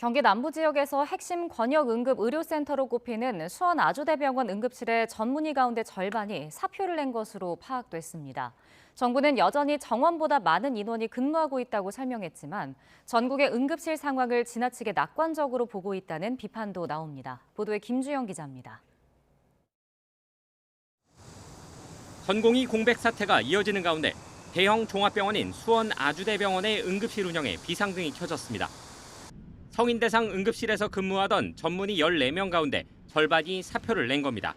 경기 남부 지역에서 핵심 권역 응급 의료센터로 꼽히는 수원 아주대병원 응급실의 전문의 가운데 절반이 사표를 낸 것으로 파악됐습니다. 정부는 여전히 정원보다 많은 인원이 근무하고 있다고 설명했지만 전국의 응급실 상황을 지나치게 낙관적으로 보고 있다는 비판도 나옵니다. 보도에 김주영 기자입니다. 전공의 공백 사태가 이어지는 가운데 대형 종합병원인 수원 아주대병원의 응급실 운영에 비상등이 켜졌습니다. 성인 대상 응급실에서 근무하던 전문의 14명 가운데 절반이 사표를 낸 겁니다.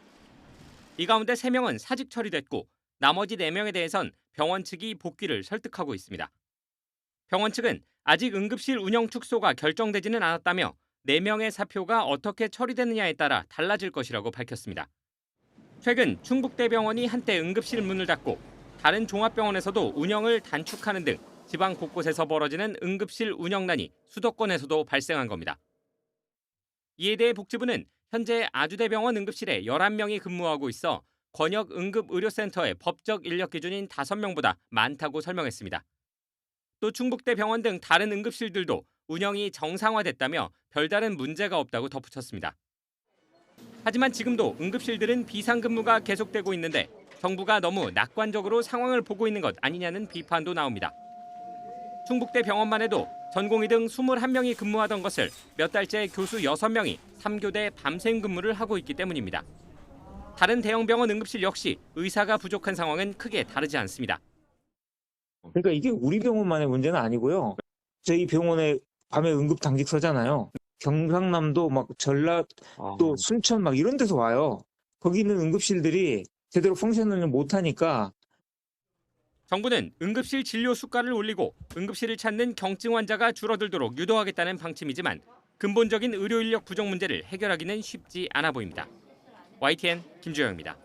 이 가운데 3명은 사직 처리됐고 나머지 4명에 대해선 병원 측이 복귀를 설득하고 있습니다. 병원 측은 아직 응급실 운영 축소가 결정되지는 않았다며 4명의 사표가 어떻게 처리되느냐에 따라 달라질 것이라고 밝혔습니다. 최근 충북대병원이 한때 응급실 문을 닫고 다른 종합병원에서도 운영을 단축하는 등 지방 곳곳에서 벌어지는 응급실 운영난이 수도권에서도 발생한 겁니다. 이에 대해 복지부는 현재 아주대병원 응급실에 11명이 근무하고 있어 권역 응급의료센터의 법적 인력 기준인 5명보다 많다고 설명했습니다. 또 충북대병원 등 다른 응급실들도 운영이 정상화됐다며 별다른 문제가 없다고 덧붙였습니다. 하지만 지금도 응급실들은 비상근무가 계속되고 있는데 정부가 너무 낙관적으로 상황을 보고 있는 것 아니냐는 비판도 나옵니다. 충북대 병원만 해도 전공의 등 21명이 근무하던 것을 몇 달째 교수 6명이 3교대 밤샘 근무를 하고 있기 때문입니다. 다른 대형 병원 응급실 역시 의사가 부족한 상황은 크게 다르지 않습니다. 그러니까 이게 우리 병원만의 문제는 아니고요. 저희 병원에 밤에 응급 당직 서잖아요. 경상남도 막 전라 또 순천 막 이런 데서 와요. 거기 있는 응급실들이 제대로 펑션을 못하니까. 정부는 응급실 진료 수가를 올리고 응급실을 찾는 경증 환자가 줄어들도록 유도하겠다는 방침이지만 근본적인 의료 인력 부족 문제를 해결하기는 쉽지 않아 보입니다. YTN 김주영입니다.